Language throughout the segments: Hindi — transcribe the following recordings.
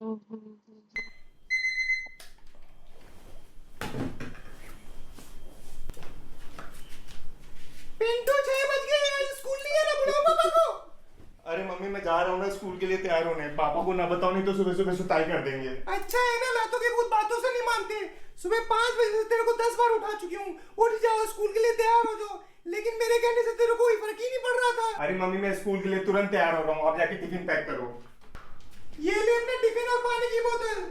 पिंटू 6 बज गए, आज स्कूल नहीं है ना, बुलाओ पापा को। अरे मम्मी मैं जा रहा हूँ ना स्कूल के लिए तैयार होने, पापा को ना बताओ नहीं तो सुबह सुबह सुताई कर देंगे। अच्छा है ना, लातों के भूत बातों से नहीं मानते। सुबह 5 बजे से तेरे को 10 बार उठा चुकी हूँ, उठ जाओ स्कूल के लिए तैयार हो जाओ, लेकिन मेरे कहने से तेरे को कोई फर्क ही नहीं पड़ रहा था। अरे मम्मी मैं स्कूल के लिए तुरंत तैयार हो रहा हूँ, आप जाके टिफिन पैक करो। ये ले अपना टिफिन और पानी की बोतल।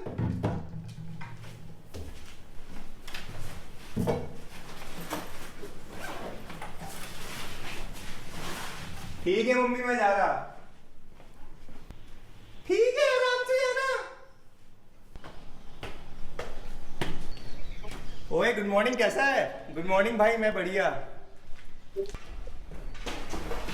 ठीक है मम्मी मैं जा रहा। ठीक है, आराम से जाना। ओए गुड मॉर्निंग, कैसा है? गुड मॉर्निंग भाई, मैं बढ़िया।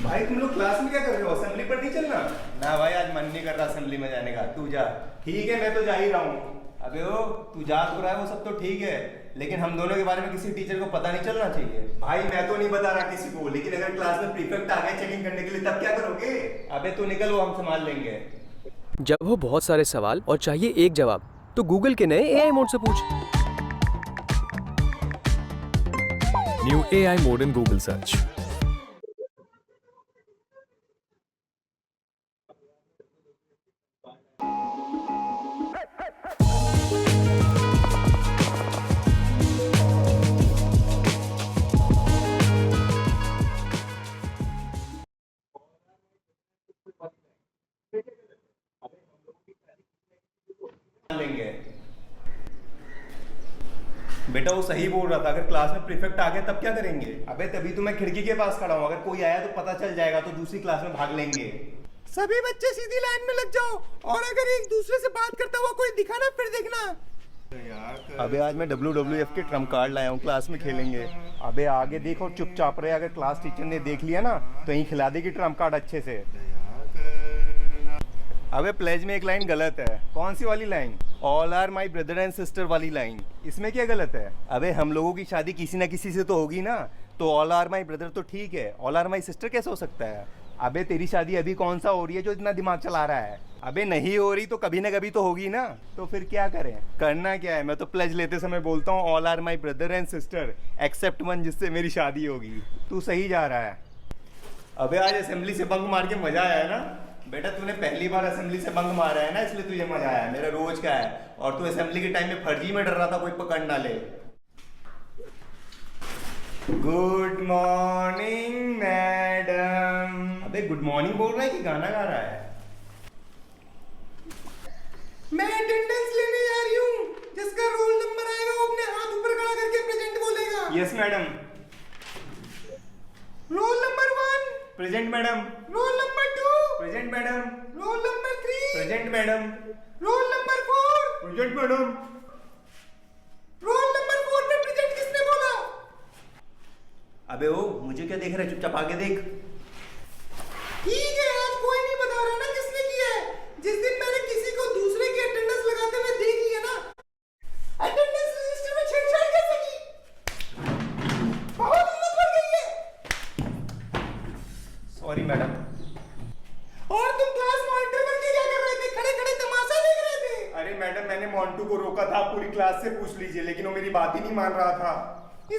भाई तुम लोग क्लास में क्या कर रहे हो, असेंबली पर नहीं चलना? ना भाई आज मन नहीं कर रहा असेंबली में जाने का, तू जा। ठीक है मैं तो जा ही रहा हूँ। अबे ओ तू जा तो रहा है वो सब तो ठीक है, लेकिन हम दोनों के बारे में किसी टीचर को पता नहीं चलना चाहिए। भाई मैं तो नहीं बता रहा किसी को, लेकिन अगर क्लास में प्रीफेक्ट आ गए चेकिंग करने के लिए तब क्या करोगे? अबे तू निकल, वो हम संभाल लेंगे। जब हो बहुत सारे सवाल और चाहिए एक जवाब, तो गूगल के नए एआई मोड से पूछ। New AI mode in Google search. लेंगे। बेटा वो सही बोल रहा था, अगर क्लास में प्रीफेक्ट आ गया तब क्या करेंगे? अबे तभी तो मैं खिड़की के पास खड़ा हूँ, अगर कोई आया तो पता चल जाएगा तो दूसरी क्लास में भाग लेंगे। सभी बच्चे सीधी लाइन में लग जाओ, और अगर एक दूसरे से बात करता हुआ कोई दिखा ना फिर देखना। अबे आज मैं WWF के ट्रम्प कार्ड लाया हूँ, क्लास में खेलेंगे। अबे आगे देखो, चुपचाप रहे, अगर क्लास टीचर ने देख लिया ना तो यहीं खिला देगी ट्रम्प कार्ड अच्छे से। अबे प्लेज में एक लाइन गलत है। कौन सी वाली line? All are my brother and sister वाली लाइन, इसमें क्या गलत है? अबे हम लोगों की शादी किसी ना किसी से तो होगी ना, तो ऑल आर माई ब्रदर तो ठीक है, ऑल आर माई सिस्टर कैसे हो सकता है? अबे तेरी शादी अभी कौन सा हो रही है जो इतना दिमाग चला रहा है? अबे नहीं हो रही तो कभी ना कभी तो होगी ना, तो फिर क्या करें? करना क्या है, मैं तो प्लेज लेते समय बोलता हूँ all are my brother and sister except one जिससे मेरी शादी होगी। तू सही जा रहा है। अबे आज असेंबली से बंक मार के मजा आया है ना? बेटा तूने पहली बार असेंबली से बंक मारा है ना, इसलिए तुझे मजा आया, मेरा रोज का है। और तू असेंबली के टाइम में फर्जी में डर रहा था कोई पकड़ ना ले। Good morning madam. अबे गुड मॉर्निंग बोल रहा है कि गाना गा रहा है? मैं अटेंडेंस लेने जा रही हूँ, जिसका रोल नंबर आएगा वो अपने हाथ ऊपर खड़ा करके प्रेजेंट बोलेगा। Yes madam. Roll number 1 present madam. Roll number 2 present madam. Roll number 3 present madam. Roll number 4 present madam. Roll number 4 पे प्रेजेंट किसने बोला? अबे ओ मुझे क्या देख रहा है, चुपचाप आगे देख। ठीक है, आज कोई नहीं बता रहा ना किसने किया है। जिस दिन मैंने किसी को दूसरे की अटेंडेंस लगाते हुए देख लिया ना, अटेंडेंस रजिस्टर में छेड़छाड़ कैसे की? बहुत हिम्मत बढ़ गई है। Sorry madam. और तुम क्लास मॉनिटर बन के क्या कर रहे थे? खड़े खड़े तमाशा देख रहे थे? अरे मैडम मैंने मोंटू को रोका था, पूरी क्लास से पूछ लीजिए, लेकिन वो मेरी बात ही नहीं मान रहा था।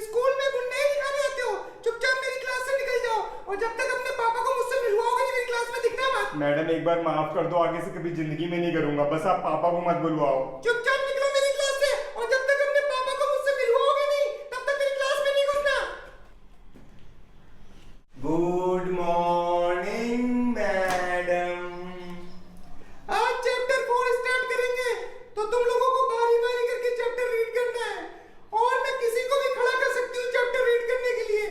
स्कूल में गुंडे दिखाने आते हो, चुपचाप मेरी क्लास से निकल जाओ, और जब तक अपने पापा को मुझसे मिलवाओगे नहीं मेरी क्लास में दिखना मत। मैडम एक बार माफ कर दो, आगे से कभी जिंदगी में नहीं करूंगा, बस आप पापा को मत बुलवाओ। चुपचाप निकलो मेरी क्लास से, और जब तक अपने पापा को मुझसे मिलवाओगे नहीं तब तक मेरी क्लास में नहीं घुसना। Good morning madam. आज चैप्टर 4 स्टार्ट करेंगे, तो तुम लोगों को बारी बारी करके चैप्टर रीड करना है, और मैं किसी को भी खड़ा कर सकती हूँ चैप्टर रीड करने के लिए,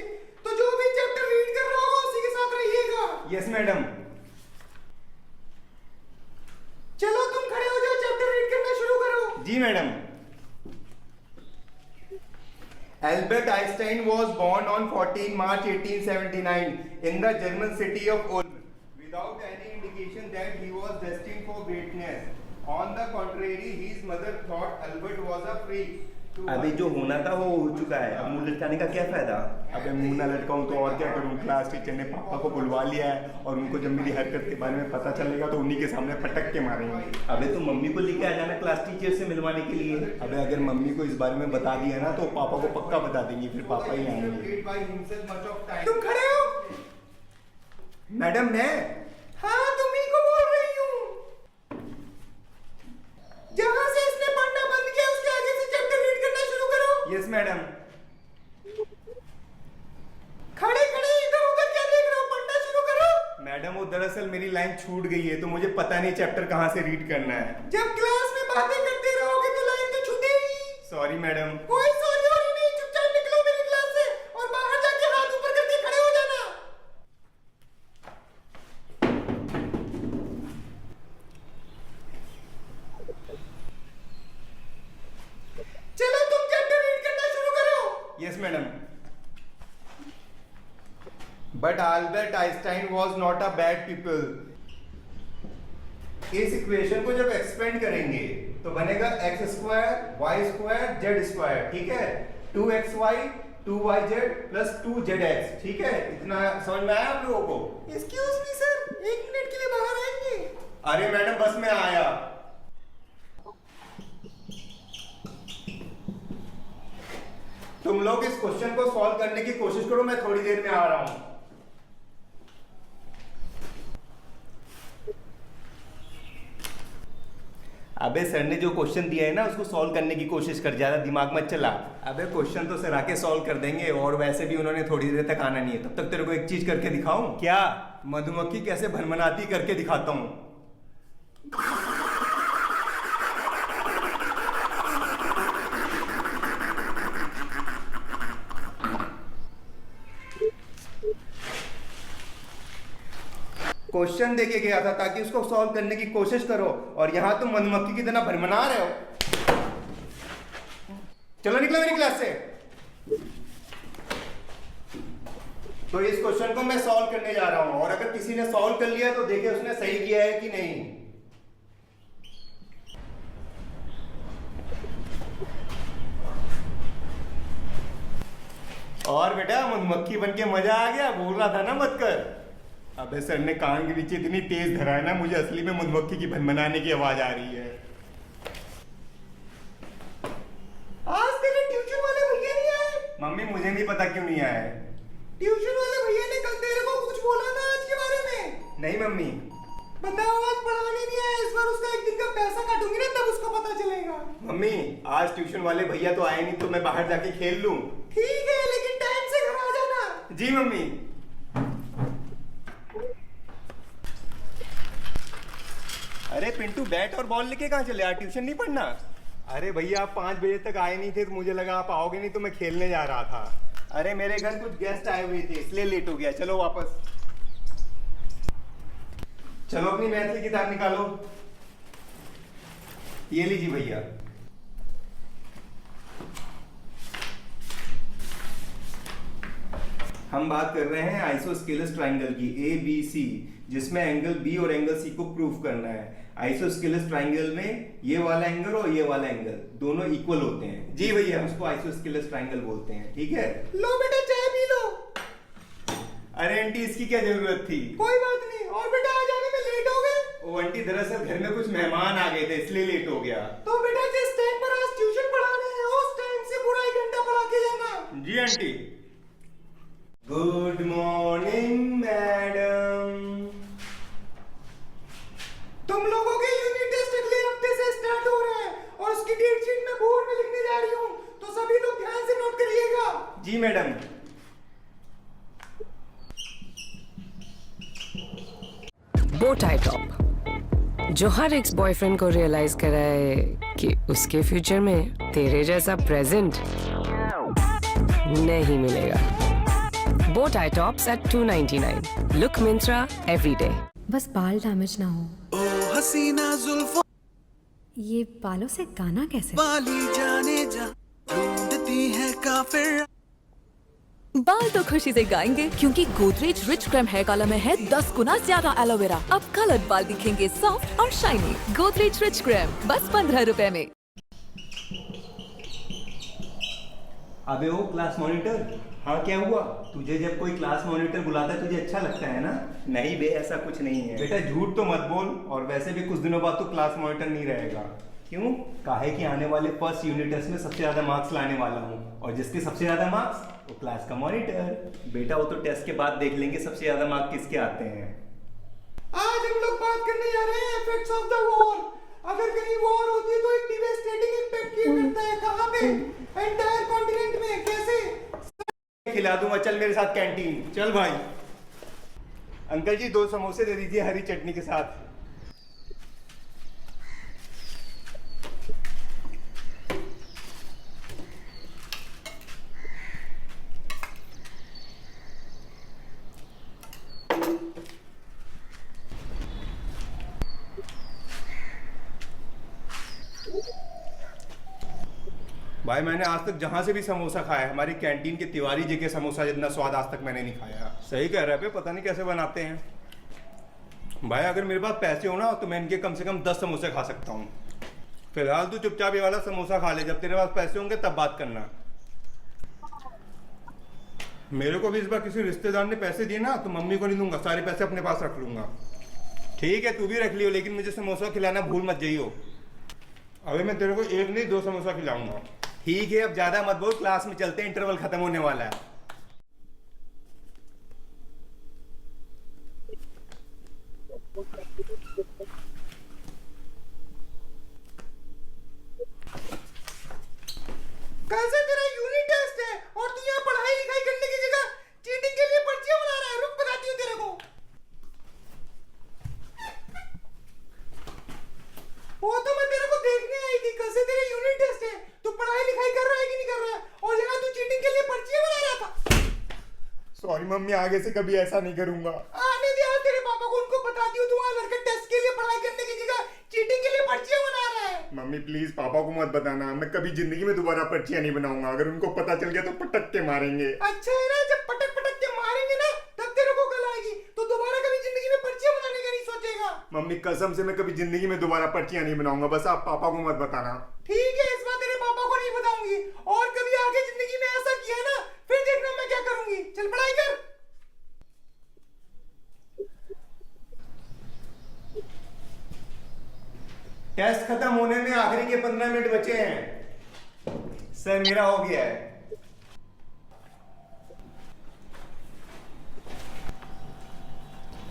तो जो भी चैप्टर रीड कर रहा होगा उसी के साथ रहिएगा। Yes madam. चलो तुम खड़े हो जाओ, चैप्टर रीड करना शुरू करो। जी madam. Albert Einstein was born on 14 March 1879 in the German city of Ulm, without any indication that he was destined for greatness. On the contrary, his mother thought Albert was a freak. अभी जो होना था वो हो चुका है, अब मुंह लटकाने का क्या फायदा। अबे मुंह ना लटकाऊं तो और क्या करूं। क्लास टीचर ने पापा को बुलवा लिया है और उनको जब मेरी हरकत के बारे में पता चलेगा तो उन्हीं के सामने पटक के मारेंगे। अबे तो मम्मी को लेके आ जाना क्लास टीचर से मिलवाने के लिए। अबे अगर मम्मी को इस बारे में बता दिया ना तो पापा को पक्का बता देंगी, फिर पापा ही आएंगे। तुम खड़े हो? मैडम मैं? हाँ तुम्ही को बोल रही हूँ। जहाँ से इसने पढ़ना बंद किया उसके आगे से चैप्टर रीड करना शुरू करो। Yes madam. खड़े खड़े इधर उधर क्या देख रहे हो, पढ़ना शुरू करो। मैडम वो दरअसल मेरी लाइन छूट गई है तो मुझे पता नहीं चैप्टर कहाँ से रीड करना है। जब क्लास में बातें करते रहोगे तो लाइन तो छूटेगी। Sorry madam. कोई सॉरी वॉरी नहीं, चुपचाप निकलो मेरी क्लास से और बाहर जाके हाथ ऊपर करके खड़े हो जाना। चलो तुम चैप्टर रीड करना शुरू करो। Yes madam. But Albert Einstein was not a bad people. इस इक्वेशन को जब एक्सपेंड करेंगे तो बनेगा x square Y square Z square, ठीक है। 2xy 2yz प्लस 2zx, ठीक है। इतना समझ में आया आप लोगों को? एक्सक्यूज मी सर, 1 मिनट के लिए बाहर आएंगे? अरे मैडम बस में आया। तुम लोग इस क्वेश्चन को सॉल्व करने की कोशिश करो, मैं थोड़ी देर में आ रहा हूं। अबे सर ने जो क्वेश्चन दिया है ना उसको सॉल्व करने की कोशिश कर, ज्यादा दिमाग मत चला। अबे क्वेश्चन तो सर आके सॉल्व कर देंगे और वैसे भी उन्होंने थोड़ी देर तक आना नहीं है। तब तक तेरे को एक चीज करके दिखाऊं? क्या? मधुमक्खी कैसे भनभनाती करके दिखाता हूं। क्वेश्चन देके गया था ताकि उसको सॉल्व करने की कोशिश करो और यहां तुम मधुमक्खी की तरह भनभना रहे हो। चलो निकलो मेरी क्लास से। तो इस क्वेश्चन को मैं सॉल्व करने जा रहा हूं और अगर किसी ने सॉल्व कर लिया तो देखे उसने सही किया है कि नहीं। और बेटा मधुमक्खी बनके मजा आ गया, बोल रहा था ना मत कर। अबे सर ने कान के नीचे इतनी तेज धरा है ना, मुझे असली में मधुमक्खी की भनभनाने की आवाज आ रही है। आज तेरे ट्यूशन वाले भैया नहीं आए? मम्मी मुझे नहीं पता क्यों नहीं आए। ट्यूशन वाले भैया ने कल तेरे को कुछ बोला था आज के बारे में? नहीं मम्मी। बताओ आज पढ़ाने नहीं आया, इस बार उसका एक दिन का पैसा काटूंगी ना तब उसको पता चलेगा। मम्मी आज ट्यूशन वाले भैया तो आए नहीं तो मैं बाहर जाके खेल लूं। ठीक है लेकिन टाइम से घर आ जाना। जी मम्मी। अरे पिंटू बैट और बॉल लेके कहाँ चले यार, ट्यूशन नहीं पढ़ना? अरे भैया आप 5 बजे तक आए नहीं थे तो मुझे लगा आप आओगे नहीं तो मैं खेलने जा रहा था। अरे मेरे घर कुछ गेस्ट आए हुए थे इसलिए लेट हो गया। चलो वापस चलो, अपनी मैथ की किताब निकालो। ये लीजिए भैया। हम बात कर रहे हैं आइसोस्केलस ट्राइंगल की ABC, जिसमें एंगल B और एंगल C को प्रूफ करना है। आइसोस्केलस ट्राइंगल में ये वाला एंगल और ये वाला एंगल दोनों इक्वल होते हैं। जी भैया, उसको आइसोस्केलस ट्राइंगल बोलते हैं, ठीक है। लो बेटा चाय पी लो। अरे आंटी इसकी क्या जरूरत थी? कोई बात नहीं। और बेटा आ जाने में लेट हो गए? ओ आंटी दरअसल घर में कुछ मेहमान आ गए थे इसलिए लेट हो गया। तो बेटा जिस टाइम पर आज ट्यूशन पढ़ाना है उस टाइम से पूरा 1 घंटा पढ़ा के जाना। जी आंटी। Good morning madam. तुम लोगों के यूनिट टेस्ट अगले हफ्ते से स्टार्ट हो रहे हैं और उसकी डेट शीट मैं बोर्ड में लिखने जा रही हूँ, तो सभी लोग ध्यान से नोट करिएगा। जी मैडम। बो टाई टॉप, जो हर एक्स बॉयफ्रेंड को रियलाइज कराए कि उसके फ्यूचर में तेरे जैसा प्रेजेंट नहीं मिलेगा। Bow tie tops at $2.99। Look Myntra every day. बस बाल डैमेज ना हो। ओ हसीना जुल्फों ये बालों से गाना कैसे? वाली जाने जा ढूंढती है काफिर। बाल तो खुशी से गाएंगे क्योंकि Godrej rich cream hair colour में है 10 गुना ज्यादा एलोवेरा। अब कलर्ड बाल दिखेंगे सॉफ्ट और शाइनी। गोदरेज रिच क्रीम बस 15 रुपए में। अबे वो क्लास मॉनिटर, हाँ क्या हुआ? तुझे जब कोई क्लास मॉनिटर बुलाता है तुझे अच्छा लगता है ना? नहीं बे, ऐसा कुछ नहीं है बेटा, झूठ तो मत बोल। और वैसे भी कुछ दिनों बाद तो क्लास मॉनिटर नहीं रहेगा। क्यों? काहे कि आने वाले फर्स्ट यूनिट टेस्ट में सबसे ज्यादा मार्क्स लाने वाला हूँ, और जिसके सबसे ज्यादा मार्क्स वो क्लास का मॉनिटर। बेटा वो तो टेस्ट के बाद देख लेंगे सबसे ज्यादा मार्क्स किसके आते हैं। आज हम लोग बात करने जा रहे हैं इफेक्ट्स ऑफ द वॉर। अगर कहीं वॉर होती है तो एक डिवास्टेटिंग इम्पैक्ट क्रिएट करता है। कहाँ पे? एंटायर कॉन्टिनेंट में। कैसे? खिला दूंगा, चल मेरे साथ कैंटीन चल भाई। अंकल जी 2 समोसे दे दीजिए हरी चटनी के साथ। भाई मैंने आज तक जहां से भी समोसा खाया है, हमारी कैंटीन के तिवारी जी के समोसा जितना स्वाद आज तक मैंने नहीं खाया। सही कह रहे हैं, पता नहीं कैसे बनाते हैं। भाई अगर मेरे पास पैसे हो ना तो मैं इनके कम से कम 10 समोसे खा सकता हूँ। फिलहाल तू चुपचाप ये वाला समोसा खा ले, जब तेरे पास पैसे होंगे तब बात करना। मेरे को भी इस बार किसी रिश्तेदार ने पैसे दिए ना तो मम्मी को नहीं दूंगा, सारे पैसे अपने पास रख लूंगा। ठीक है तू भी रख लियो, लेकिन मुझे समोसा खिलाना भूल मत जाइयो। अभी मैं तेरे को 1 नहीं 2 समोसा खिलाऊंगा। ठीक है अब ज्यादा मत बोल, क्लास में चलते हैं, इंटरवल खत्म होने वाला है। कल से तेरा यूनिट टेस्ट है और तू यहाँ पढ़ाई लिखाई करने की जगह चीटिंग के लिए पर्चियां बना रहा है। रुक बताती हूँ तेरे को। वो तो मैं तेरे को देखने आई थी। कल से तेरा यूनिट टेस्ट है, तू पढ़ाई लिखाई कर रहा है कि नहीं कर रहा है? और यहाँ तू चीटिंग के लिए पर्चियां बना रहा था। सॉरी मम्मी, आगे से कभी ऐसा नहीं करूंगा। आने दे यार तेरे पापा को, उनको बताती हूँ तू वहाँ लड़के टेस्ट के लिए पढ़ाई करने की जगह चीटिंग के लिए पर्चियां बना रहा है। मम्मी प्लीज पापा को मत बताना, मैं कभी जिंदगी में दोबारा पर्चियां नहीं बनाऊंगा। अगर उनको पता चल गया तो पटक के मारेंगे। अच्छा है ना, जब पटक पटक के मारेंगे ना तब तेरे को कल आएगी, तो दोबारा कभी जिंदगी में पर्चियां बनाने का नहीं सोचेगा। मम्मी कसम से मैं कभी जिंदगी में दोबारा पर्चियां नहीं बनाऊंगा, बस आप पापा को मत बताना। ठीक है, इस बार तेरे पापा को नहीं बताऊंगी, और कभी आगे जिंदगी में ऐसा किया ना फिर देखना मैं क्या करूंगी। चल पढ़ाई कर। टेस्ट खत्म होने में आखिरी के 15 मिनट बचे हैं। सर मेरा हो गया है।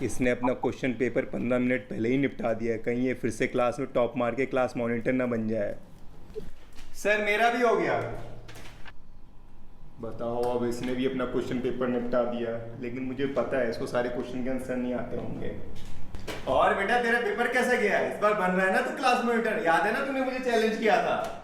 इसने अपना क्वेश्चन पेपर 15 मिनट पहले ही निपटा दिया है, कहीं ये फिर से क्लास में टॉप मार के क्लास मॉनिटर ना बन जाए। सर मेरा भी हो गया। बताओ अब इसने भी अपना क्वेश्चन पेपर निपटा दिया, लेकिन मुझे पता है इसको सारे क्वेश्चन के आंसर नहीं आते होंगे। और बेटा तेरा पेपर कैसा गया? इस बार बन रहा है ना तू क्लास मॉनिटर? याद है ना तूने मुझे चैलेंज किया था?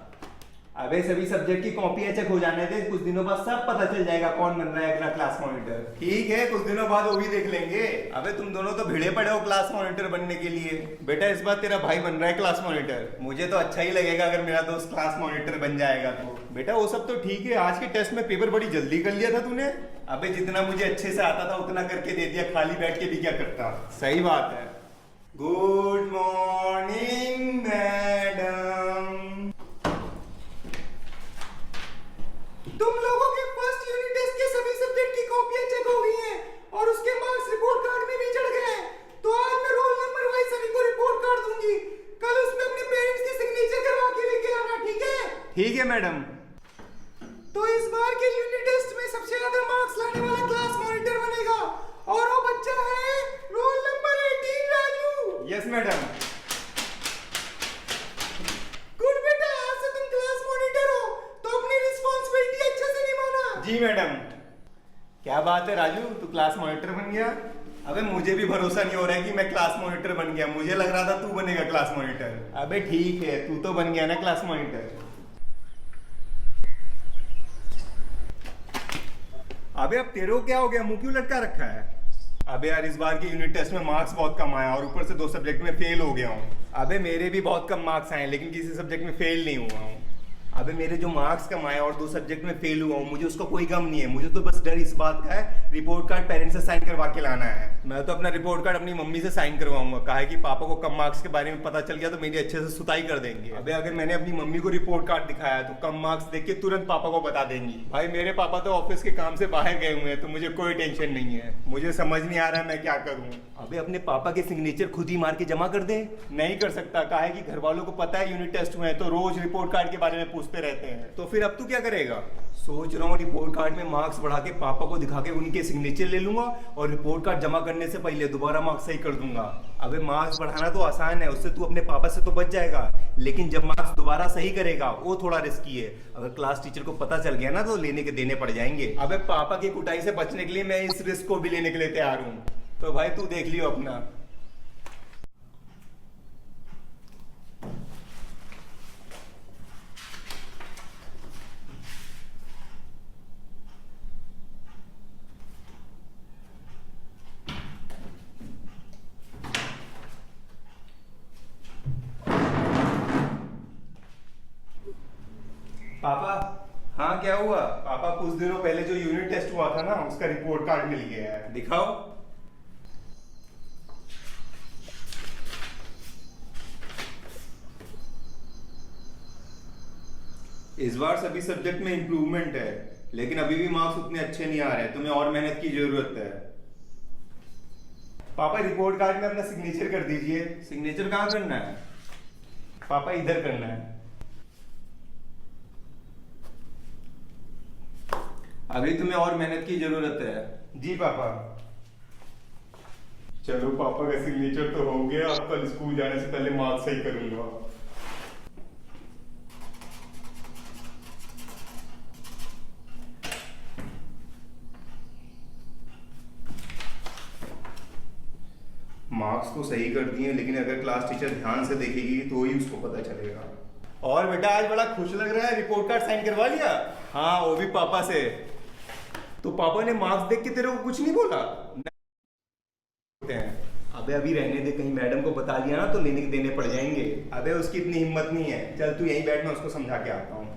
अबे सभी सब्जेक्ट की कॉपियां चेक हो जाने दे, कुछ दिनों बाद सब पता चल जाएगा कौन बन रहा है अगला क्लास मॉनिटर। ठीक है कुछ दिनों बाद वो भी देख लेंगे। अबे तुम दोनों तो भिड़े पड़े हो क्लास मॉनिटर बनने के लिए। बेटा इस बार तेरा भाई बन रहा है क्लास मॉनिटर, मुझे तो अच्छा ही लगेगा अगर मेरा दोस्त क्लास मॉनिटर बन जाएगा तो। बेटा वो सब तो ठीक है, आज के टेस्ट में पेपर बड़ी जल्दी कर लिया था तूने। अबे जितना मुझे अच्छे से आता था उतना करके दे दिया, खाली बैठ के भी क्या करता। सही बात है। Good morning madam. तुम लोगों के फर्स्ट यूनिट टेस्ट के सभी सब्जेक्ट की कॉपियां चेक हो गई हैं और उसके मार्क्स रिपोर्ट कार्ड में भी चढ़ गए हैं। तो आज मैं रोल नंबर वाइज सभी को रिपोर्ट कार्ड दूंगी। कल उसमें अपने पेरेंट्स की सिग्नेचर करवा के लेके आना, ठीक है? ठीक है मैडम। तो इस बार के यूनिट टेस्ट में सबसे ज्यादा मार्क्स लाने वाला क्लास मॉनिटर बनेगा, और वो बच्चा है roll number 18 Raju. Yes madam. Good बेटा, आज से तुम क्लास मॉनिटर हो तो अपनी रिस्पांसिबिलिटी अच्छे से निभाना। जी मैडम। क्या बात है राजू, तू क्लास मॉनिटर बन गया? अबे मुझे भी भरोसा नहीं हो रहा है कि मैं क्लास मॉनिटर बन गया। मुझे लग रहा था तू बनेगा क्लास मॉनिटर। अबे ठीक है, तू तो बन गया ना क्लास मॉनिटर। अबे अब तेरे को क्या हो गया, मुंह क्यों लटका रखा है? अबे यार इस बार के यूनिट टेस्ट में मार्क्स बहुत कम आया और ऊपर से 2 सब्जेक्ट में फेल हो गया हूँ। अबे मेरे भी बहुत कम मार्क्स आए लेकिन किसी सब्जेक्ट में फेल नहीं हुआ हूँ। अबे मेरे जो मार्क्स कमाए और 2 सब्जेक्ट में फेल हुआ हूँ, मुझे उसका कोई गम नहीं है। मुझे तो बस डर इस बात का है, रिपोर्ट कार्ड पेरेंट्स से साइन करवा के लाना है। मैं तो अपना रिपोर्ट कार्ड अपनी मम्मी से साइन करवाऊंगा। कहा है कि पापा को कम मार्क्स के बारे में पता चल गया तो मेरी अच्छे से सुताई कर देंगे। अबे अगर मैंने अपनी मम्मी को रिपोर्ट कार्ड दिखाया तो कम मार्क्स देख के तुरंत पापा को बता देंगी। भाई मेरे पापा तो ऑफिस के काम से बाहर गए हुए हैं, तो मुझे कोई टेंशन नहीं है। मुझे समझ नहीं आ रहा मैं क्या करूँ। अबे अपने पापा के सिग्नेचर खुद ही मार के जमा कर दे। नहीं कर सकता। कहा है कि घर वालों को पता है यूनिट टेस्ट हुए हैं, तो रोज रिपोर्ट कार्ड के बारे में पूछते रहते हैं। तो फिर अब तू क्या करेगा? सोच रहा हूँ रिपोर्ट कार्ड में मार्क्स बढ़ा के पापा को दिखा के उनके सिग्नेचर ले लूंगा और रिपोर्ट कार्ड जमा करने से पहले दोबारा मार्क्स सही कर दूंगा। अबे मार्क्स बढ़ाना तो आसान है, उससे तू अपने पापा से तो बच जाएगा, लेकिन जब मार्क्स दोबारा सही करेगा वो थोड़ा रिस्की है। अगर क्लास टीचर को पता चल गया ना तो लेने के देने पड़ जाएंगे। अबे पापा की कुटाई से बचने के लिए मैं इस रिस्क को भी लेने के लिए तैयार हूँ। तो भाई तू देख लियो अपना। पापा, हाँ क्या हुआ? पापा कुछ दिनों पहले जो यूनिट टेस्ट हुआ था ना उसका रिपोर्ट कार्ड मिल गया है। दिखाओ। इस बार सभी सब्जेक्ट में इंप्रूवमेंट है, लेकिन अभी भी मार्क्स उतने अच्छे नहीं आ रहे। तुम्हें और मेहनत की जरूरत है। पापा रिपोर्ट कार्ड में अपना सिग्नेचर कर दीजिए। सिग्नेचर कहाँ करना है? पापा इधर करना है। अभी तुम्हें और मेहनत की जरूरत है। जी पापा। चलो पापा का सिग्नेचर तो हो गया। अब कल स्कूल जाने से पहले मार्क्स सही करूंगा। मार्क्स तो सही कर दिए, लेकिन अगर क्लास टीचर ध्यान से देखेगी तो ही उसको पता चलेगा। और बेटा आज बड़ा खुश लग रहा है, रिपोर्ट कार्ड साइन करवा लिया? हाँ, वो भी पापा से। तो पापा ने मार्क्स देख के तेरे को कुछ नहीं बोला? अबे अभी रहने दे, कहीं मैडम को बता दिया ना तो लेने के देने पड़ जाएंगे। अबे उसकी इतनी हिम्मत नहीं है। चल तू यहीं बैठ, मैं उसको समझा के आता हूँ।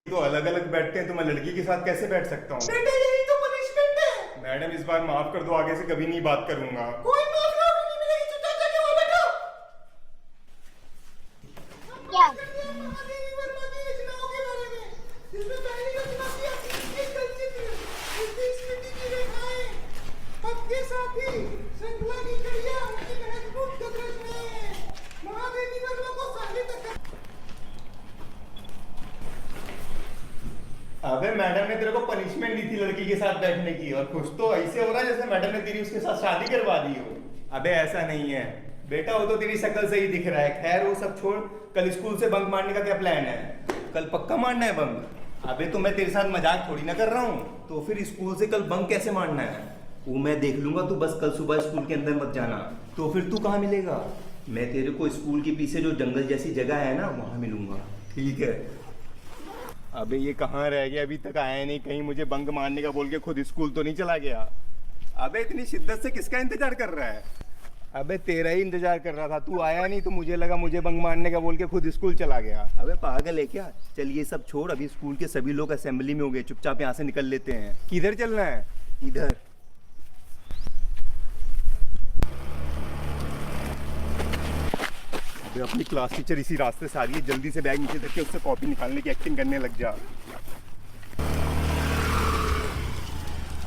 तो अलग अलग बैठते हैं तो मैं लड़की के साथ कैसे बैठ सकता हूँ? बेटा यही तो पनिशमेंट है। मैडम इस बार माफ कर दो, आगे से कभी नहीं बात करूंगा। कोई माफ नहीं मिलेगी, चुपचाप जाके वहां बैठो। क्या? महादेवी वर्मा की रचनाओं के बारे में, जिसमें पहली रचना थी एक चलचित्र, इसकी स्मृति की रेखाएं, पद के साथी, श्रृंखला की कड़ियां, उनकी महत्वपूर्ण रचनाएं। महादेवी वर्मा को साहित्य। अबे मैडम ने तेरे को पनिशमेंट दी थी लड़की के साथ बैठने की, और कुछ तो ऐसे हो रहा है जैसे मैडम ने तेरी उसके साथ शादी करवा दी हो। अबे ऐसा नहीं है बेटा, वो तो तेरी शक्ल से ही दिख रहा है। खैर वो सब छोड़, कल स्कूल से बंक मारने का क्या प्लान है? कल पक्का मारना है बंक? अबे तो मैं तेरे साथ मजाक थोड़ी ना कर रहा हूँ। तो फिर स्कूल से कल बंक कैसे मारना है? वो मैं देख लूंगा, तू बस कल सुबह स्कूल के अंदर मत जाना। तो फिर तू कहाँ मिलेगा? मैं तेरे को स्कूल के पीछे जो जंगल जैसी जगह है ना वहाँ मिलूंगा, ठीक है? अबे ये कहाँ रह गया, अभी तक आया नहीं। कहीं मुझे बंक मारने का बोल के खुद स्कूल तो नहीं चला गया? अबे इतनी शिद्दत से किसका इंतजार कर रहा है? अबे तेरा ही इंतजार कर रहा था, तू आया नहीं तो मुझे लगा मुझे बंक मारने का बोल के खुद स्कूल चला गया। अबे पागल है क्या? चल ये सब छोड़, अभी स्कूल के सभी लोग असेंबली में हो गए, चुपचाप यहाँ से निकल लेते हैं। किधर चलना है? इधर। अपनी क्लास टीचर इसी रास्ते से आ रही है, जल्दी से बैग नीचे रख के उससे कॉपी निकालने की एक्टिंग करने लग जा।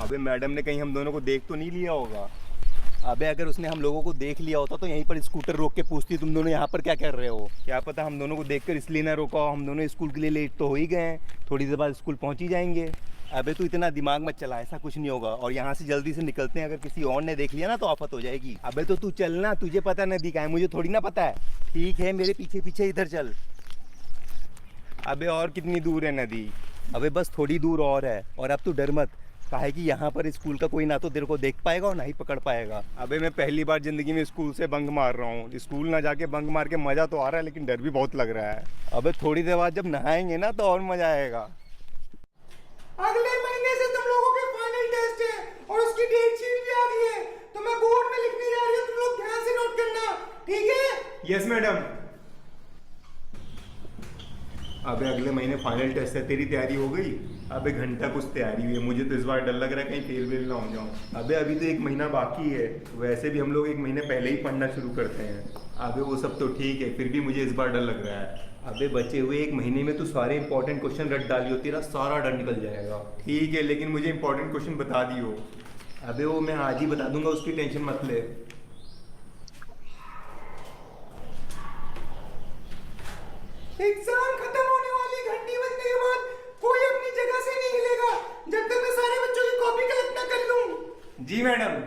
अबे मैडम ने कहीं हम दोनों को देख तो नहीं लिया होगा? अबे अगर उसने हम लोगों को देख लिया होता तो यहीं पर स्कूटर रोक के पूछती तुम दोनों यहाँ पर क्या कर रहे हो। क्या पता हम दोनों को देखकर इसलिए ना रोका हो। हम दोनों स्कूल के लिए लेट तो हो ही गए हैं, थोड़ी देर बाद स्कूल पहुँच ही जाएंगे। अबे तू इतना दिमाग मत चला, ऐसा कुछ नहीं होगा। और यहाँ से जल्दी से निकलते हैं, अगर किसी और ने देख लिया ना तो आफत हो जाएगी। अबे तो तू चलना, तुझे पता नदी का है, मुझे थोड़ी ना पता है। ठीक है मेरे पीछे पीछे इधर चल। अबे और कितनी दूर है नदी? अबे बस थोड़ी दूर और है। और अब तू डर मत, काहे कि यहाँ पर स्कूल का कोई ना तो तेरे को देख पाएगा और ना ही पकड़ पाएगा। अबे मैं पहली बार जिंदगी में स्कूल से बंक मार रहा हूँ। स्कूल ना जाके बंक मार के मजा तो आ रहा है, लेकिन डर भी बहुत लग रहा है। अबे थोड़ी देर बाद जब नहाएंगे ना तो और मजा आएगा। अगले महीने से तुम लोगों के फाइनल टेस्ट है और उसके उसकी डेट शीट भी आ गई है, तो मैं बोर्ड में लिखने जा रही हूँ, तुम लोग ध्यान से नोट करना, ठीक है? Yes madam. अबे अगले महीने फाइनल टेस्ट है, तेरी तैयारी हो गई? अबे घंटा कुछ तैयारी हुई है, मुझे तो इस बार डर लग रहा है कहीं फेल वेल ना हो जाऊं। अबे अभी तो 1 महीना बाकी है, वैसे भी हम लोग 1 महीने पहले ही पढ़ना शुरू करते हैं। अबे वो सब तो ठीक है, फिर भी मुझे इस बार डर लग रहा है। अबे बचे हुए 1 महीने में तो सारे इंपॉर्टेंट क्वेश्चन रट डालियो, तेरा सारा डर निकल जाएगा। ठीक है, लेकिन मुझे इंपॉर्टेंट क्वेश्चन बता दियो। अबे वो मैं आज ही बता दूंगा, उसकी टेंशन मत ले। एग्जाम खत्म होने वाली, घंटी बजने के बाद कोई अपनी जगह से नहीं हिलेगा जब तक मैं सारे बच्चों की कॉपी कलेक्ट ना कर लूं। जी मैडम।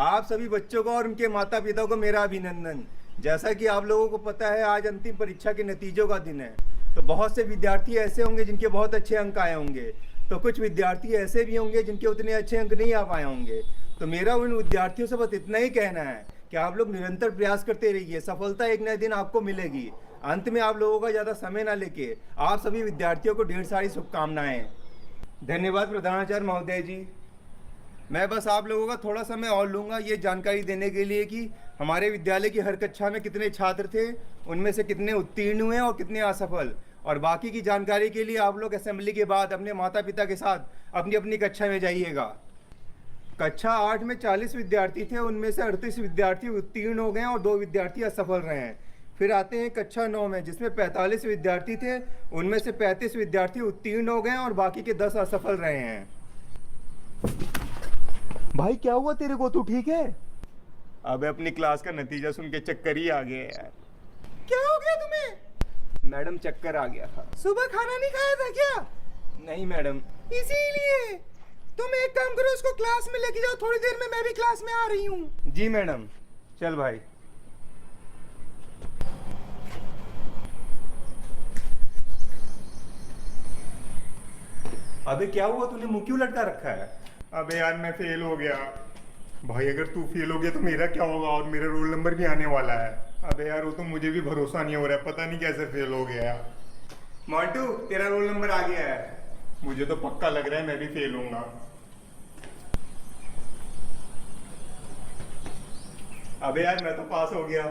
आप सभी बच्चों को और उनके माता पिता को मेरा अभिनंदन। जैसा कि आप लोगों को पता है, आज अंतिम परीक्षा के नतीजों का दिन है। तो बहुत से विद्यार्थी ऐसे होंगे जिनके बहुत अच्छे अंक आए होंगे, तो कुछ विद्यार्थी ऐसे भी होंगे जिनके उतने अच्छे अंक नहीं आ पाए होंगे। तो मेरा उन विद्यार्थियों से बस इतना ही कहना है कि आप लोग निरंतर प्रयास करते रहिए, सफलता एक न दिन आपको मिलेगी। अंत में आप लोगों का ज़्यादा समय ना लेके आप सभी विद्यार्थियों को ढेर सारी शुभकामनाएं। धन्यवाद प्रधानाचार्य महोदय जी। मैं बस आप लोगों का थोड़ा समय और लूँगा ये जानकारी देने के लिए कि हमारे विद्यालय की हर कक्षा में कितने छात्र थे, उनमें से कितने उत्तीर्ण हुए और कितने असफल। और बाकी की जानकारी के लिए आप लोग असेंबली के बाद अपने माता पिता के साथ अपनी अपनी कक्षा में जाइएगा। कक्षा 8 में 40 विद्यार्थी थे, उनमें से 38 विद्यार्थी उत्तीर्ण हो गए और 2 विद्यार्थी असफल रहे हैं। फिर आते हैं कक्षा 9 में, जिसमें 45 विद्यार्थी थे, उनमें से 35 विद्यार्थी उत्तीर्ण हो गए और बाकी के 10 असफल रहे हैं। भाई क्या हुआ तेरे को, तू ठीक है? अबे अपनी क्लास का नतीजा सुन के चक्कर ही आ गया यार। क्या हो गया तुम्हें? मैडम चक्कर आ गया था। सुबह खाना नहीं खाया था क्या? नहीं मैडम। इसीलिए तुम एक काम करो, उसको क्लास में लेके जाओ, थोड़ी देर में मैं भी क्लास में आ रही हूँ। जी मैडम। चल भाई। अबे क्या हुआ, तूने मुंह क्यों लटका रखा है? अबे यार मैं फेल हो गया। भाई अगर तू फेल हो गया तो मेरा क्या होगा, और मेरा रोल नंबर भी आने वाला है। अबे यार वो तो मुझे भी भरोसा नहीं हो रहा है, पता नहीं कैसे फेल हो गया। मोंटू तेरा रोल नंबर आ गया है। मुझे तो पक्का लग रहा है मैं भी फेल होऊंगा। अबे यार मैं तो पास हो गया।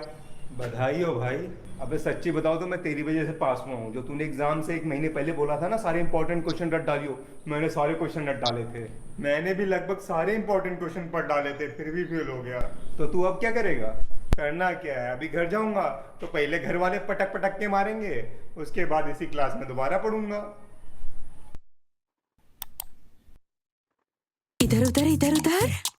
बधाई हो भाई। अबे सच्ची बताओ तो मैं तेरी वजह से पास हुआ हूँ। जो तूने एग्जाम से 1 महीने पहले बोला था ना सारे इंपॉर्टेंट क्वेश्चन रट डालियो, मैंने सारे क्वेश्चन रट डाले थे। मैंने भी लगभग सारे इंपॉर्टेंट क्वेश्चन पढ़ डाले थे, फिर भी फेल हो गया। तो तू अब क्या करेगा? करना क्या है, अभी घर जाऊंगा तो पहले घर वाले पटक पटक के मारेंगे, उसके बाद इसी क्लास में दोबारा पढ़ूंगा। इधर उधर इधर उधर।